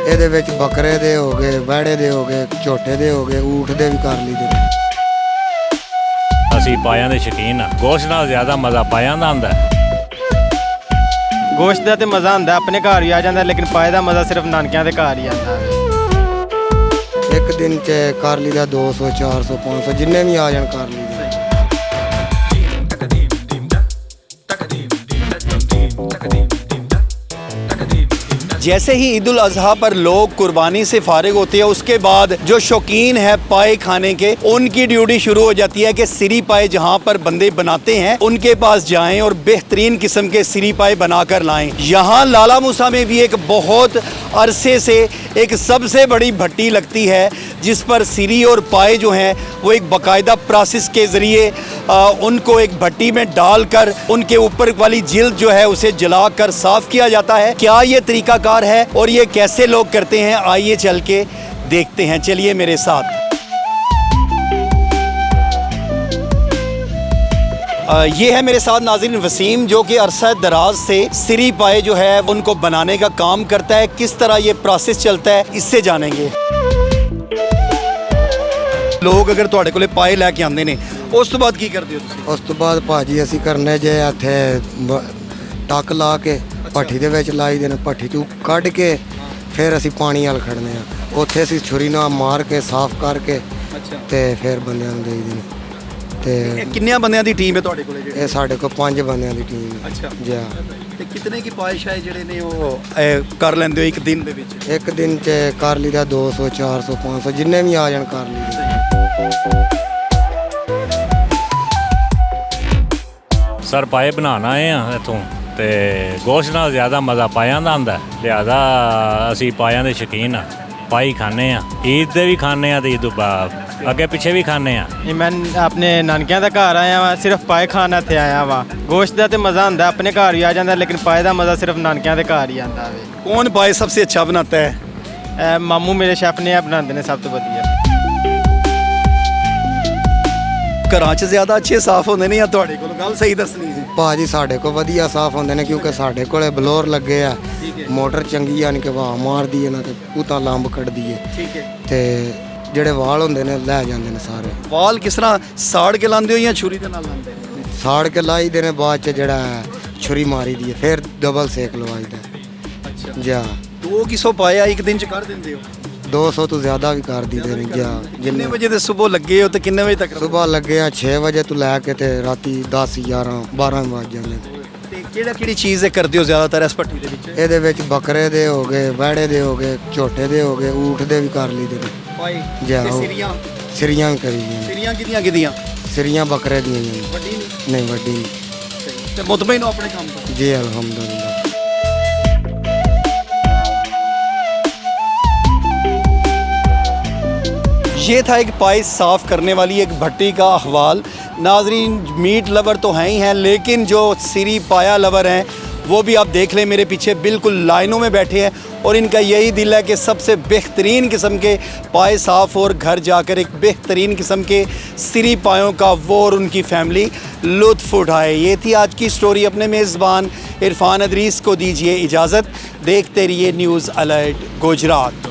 ਇਹਦੇ ਵਿੱਚ ਬੱਕਰੇ ਦੇ ਹੋ ਗਏ, ਵਹਿੜੇ ਦੇ ਹੋ ਗਏ, ਝੋਟੇ ਦੇ ਹੋ ਗਏ, ਊਠ ਦੇ ਵੀ ਕਰ ਲਈਦੇ ਨੇ। ਅਸੀਂ ਪਾਇਆਂ ਦੇ ਸ਼ੌਕੀਨ ਆ। ਗੋਸ਼ਤ ਨਾਲ ਜ਼ਿਆਦਾ ਮਜ਼ਾ ਪਾਇਆਂ ਦਾ ਆਉਂਦਾ। ਗੋਸ਼ਤ ਦਾ ਤੇ ਮਜ਼ਾ ਹੁੰਦਾ ਆਪਣੇ ਘਰ ਹੀ ਆ ਜਾਂਦਾ, ਲੇਕਿਨ ਪਾਏ ਦਾ ਮਜ਼ਾ ਸਿਰਫ ਨਾਨਕਿਆਂ ਦੇ ਘਰ ਹੀ ਆਉਂਦਾ। ਇੱਕ ਦਿਨ 'ਚ ਕਰ ਲਈਦਾ 200 400 500 ਜਿੰਨੇ ਵੀ ਆ ਜਾਣ ਕਰ ਲਈਦੇ। जैसे ही ईद उल अजहा पर लोग कुर्बानी से फारिग होते हैं, उसके बाद जो शौकीन है पाए खाने के, उनकी ड्यूटी शुरू हो जाती है कि सिरी पाए जहां पर बंदे बनाते हैं उनके पास जाएं और बेहतरीन किस्म के सिरी पाए बनाकर लाएं। यहाँ लाला मूसा में भी एक बहुत अरसे से एक सबसे बड़ी भट्टी लगती है जिस पर सिरी और पाए जो हैं वो एक बाकायदा प्रोसेस के ज़रिए उनको एक भट्टी में डालकर उनके ऊपर वाली जिल्द जो है उसे जलाकर साफ़ किया जाता है। क्या ये तरीक़ाकार है और ये कैसे लोग करते हैं, आइए चल के देखते हैं। चलिए मेरे साथ। ये है मेरे साथ नाज़रीन वसीम, जो कि अरसा दराज से सिरी पाए जो है उनको बनाने का काम करता है। किस तरह ये प्रोसेस चलता है इससे जानेंगे। लोग अगर ਤੁਹਾਡੇ ਕੋਲੇ ਪਾਏ ਲੈ ਕੇ ਆਉਂਦੇ ਨੇ ਉਸ ਤੋਂ ਬਾਅਦ ਕੀ ਕਰਦੇ ਹੋ ਤੁਸੀਂ? ਉਸ ਤੋਂ ਬਾਅਦ ਭਾਜੀ ਅਸੀਂ ਕਰਨੇ ਜੇ ਇੱਥੇ ਟੱਕ ਲਾ ਕੇ ਭੱਠੀ ਦੇ ਵਿੱਚ ਲਾਈ ਦੇ ਨੇ। ਭੱਠੀ 'ਚੋਂ ਕੱਢ ਕੇ ਫਿਰ ਅਸੀਂ ਪਾਣੀ ਵੱਲ ਖੜਨੇ ਆ। ਉੱਥੇ ਅਸੀਂ ਛੁਰੀ ਨਾਲ ਮਾਰ ਕੇ ਸਾਫ਼ ਕਰਕੇ ਤੇ ਫਿਰ ਬੰਦਿਆਂ ਨੂੰ ਦੇਈ ਦੇ। ਤੇ ਕਿੰਨਿਆਂ ਬੰਦਿਆਂ ਦੀ ਟੀਮ ਹੈ ਤੁਹਾਡੇ ਕੋਲੇ ਜਿਹੜੇ? ਇਹ ਸਾਡੇ ਕੋਲ 5 ਬੰਦਿਆਂ ਦੀ ਟੀਮ ਹੈ। ਅੱਛਾ ਜੀ ਹਾਂ। ਤੇ ਕਿਤਨੇ ਕੀ ਪਾਏ ਸ਼ਾਏ ਜਿਹੜੇ ਨੇ ਉਹ ਕਰ ਲੈਂਦੇ ਹੋ ਇੱਕ ਦਿਨ ਦੇ ਵਿੱਚ? ਇੱਕ ਦਿਨ 'ਚ ਕਰ ਲਈਦਾ 200 400 500 ਜਿੰਨੇ ਵੀ ਆ ਜਾਣ ਕਰ ਲਈਦੇ। ਸਰ ਪਾਏ ਬਣਾਉਣ ਆਏ ਆ ਇੱਥੋਂ, ਤੇ ਗੋਸ਼ਤ ਨਾਲ ਜ਼ਿਆਦਾ ਮਜ਼ਾ ਪਾਇਆਂ ਦਾ ਆਉਂਦਾ। ਲਿਹਾਜ਼ਾ ਅਸੀਂ ਪਾਇਆਂ ਦੇ ਸ਼ੌਕੀਨ ਆ। ਪਾਈ ਖਾਂਦੇ ਆ, ਈਦ ਦੇ ਵੀ ਖਾਂਦੇ ਆ ਤੇ ਈਦ ਤੋਂ ਬਾਅਦ ਅੱਗੇ ਪਿੱਛੇ ਵੀ ਖਾਂਦੇ ਆ। ਮੈਂ ਆਪਣੇ ਨਾਨਕਿਆਂ ਦਾ ਘਰ ਆਇਆ ਵਾਂ, ਸਿਰਫ ਪਾਏ ਖਾਣ ਇੱਥੇ ਆਇਆ ਵਾਂ। ਗੋਸ਼ਤ ਦਾ ਤੇ ਮਜ਼ਾ ਹੁੰਦਾ ਆਪਣੇ ਘਰ ਹੀ ਆ ਜਾਂਦਾ, ਲੇਕਿਨ ਪਾਏ ਦਾ ਮਜ਼ਾ ਸਿਰਫ ਨਾਨਕਿਆਂ ਦੇ ਘਰ ਹੀ ਆਉਂਦਾ ਵੇ। ਕੌਣ ਪਾਏ सबसे अच्छा बनाता है? ਮਾਮੂ ਮੇਰੇ ਸ਼ੈਫ ਨੇ ਬਣਾਉਂਦੇ ਨੇ ਸਭ ਤੋਂ ਵਧੀਆ। ਘਰਾਂ 'ਚ ਜ਼ਿਆਦਾ ਅੱਛੇ ਸਾਫ਼ ਹੁੰਦੇ ਨੇ ਜਾਂ ਤੁਹਾਡੇ ਕੋਲ? ਗੱਲ ਸਹੀ ਦੱਸਣੀ ਹੈ ਭਾਜੀ ਸਾਡੇ ਕੋਲ ਵਧੀਆ ਸਾਫ਼ ਹੁੰਦੇ ਨੇ, ਕਿਉਂਕਿ ਸਾਡੇ ਕੋਲੇ ਬਲੋਰ ਲੱਗੇ ਆ। ਮੋਟਰ ਚੰਗੀ ਯਾਨੀ ਕਿ ਹਵਾ ਮਾਰਦੀ ਹੈ ਨਾ ਤੇ ਪੂਤਾ ਲੰਬ ਕੱਢਦੀ ਹੈ। ਠੀਕ ਹੈ। ਤੇ ਜਿਹੜੇ ਵਾਲ ਹੁੰਦੇ ਨੇ ਲੈ ਜਾਂਦੇ ਨੇ ਸਾਰੇ। ਵਾਲ ਕਿਸ ਤਰ੍ਹਾਂ ਸਾੜ ਕੇ ਲਾਉਂਦੇ ਹੋ ਜਾਂ ਛੁਰੀ ਦੇ ਨਾਲ ਲਾਉਂਦੇ ਹੋ? ਸਾੜ ਕੇ ਲਾਈ ਦੇ ਨੇ, ਬਾਅਦ ਚ ਜਿਹੜਾ ਛੁਰੀ ਮਾਰੀ ਦੀ ਹੈ, ਫਿਰ ਡਬਲ ਸੇਕ ਲਵਾਈਦਾ। ਅੱਛਾ। ਜਾ 200 ਪਾਇਆ ਇੱਕ ਦਿਨ 'ਚ ਕਰ ਦਿੰਦੇ ਹੋ? 200 ਤੋਂ ਜ਼ਿਆਦਾ ਵੀ ਕਰ ਦਈਦੇ ਨੇ। ਜਾ ਕਿੰਨੇ ਵਜੇ ਤੇ ਸਵੇਰ ਲੱਗੇ ਹੋ ਤੇ ਕਿੰਨੇ ਵਜੇ ਤੱਕ? ਸੁਬਾਹ ਲੱਗੇ ਆ 6 ਵਜੇ ਤੋਂ ਲੈ ਕੇ ਤੇ ਰਾਤੀ 10 11 12 ਵੱਜ ਜਾਂਦੇ ਨੇ। ਤੇ ਕਿਹੜੀ ਚੀਜ਼ ਇਹ ਕਰਦੇ ਹੋ ਜ਼ਿਆਦਾਤਰ ਇਸ ਭੱਠੀ ਦੇ ਵਿੱਚ? ਇਹਦੇ ਵਿੱਚ ਬੱਕਰੇ ਦੇ ਹੋ ਗਏ, ਵਹਿੜੇ ਦੇ ਹੋ ਗਏ, ਝੋਟੇ ਦੇ ਹੋ ਗਏ, ਊਠ ਦੇ ਵੀ ਕਰ ਲਈਦੇ ਨੇ। ਪਾਏ ਜਾ ਤੇ ਸਿਰੀਆਂ? ਸਿਰੀਆਂ ਵੀ ਕਰੀ ਦੀਆਂ ਨੇ। ਸਿਰੀਆਂ ਕਿਹਦੀਆਂ? ਸਿਰੀਆਂ ਬੱਕਰੇ ਦੀਆਂ ਨੇ। ਵੱਡੀ ਨਹੀਂ ਵੱਡੀ ਨਹੀਂ। ਤੇ ਮੁਤਮਈਨ ਹੋ ਆਪਣੇ ਕੰਮ ਤੋਂ? ਜੀ ਅਲਹਮਦੁਲਿल्लाह। ये था एक पाए साफ़ करने वाली एक भट्टी का अहवाल। नाजरीन मीट लवर तो हैं ही हैं, लेकिन जो सिरी पाया लवर हैं वो भी आप देख लें मेरे पीछे बिल्कुल लाइनों में बैठे हैं और इनका यही दिल है कि सबसे बेहतरीन किस्म के पाए साफ़ और घर जाकर एक बेहतरीन किस्म के सिरी पायों का वो और उनकी फैमिली लुत्फ़ उठाए। ये थी आज की स्टोरी। अपने मेज़बान इरफान अदरीस को दीजिए इजाज़त। देखते रहिए न्यूज़ अलर्ट गुजरात।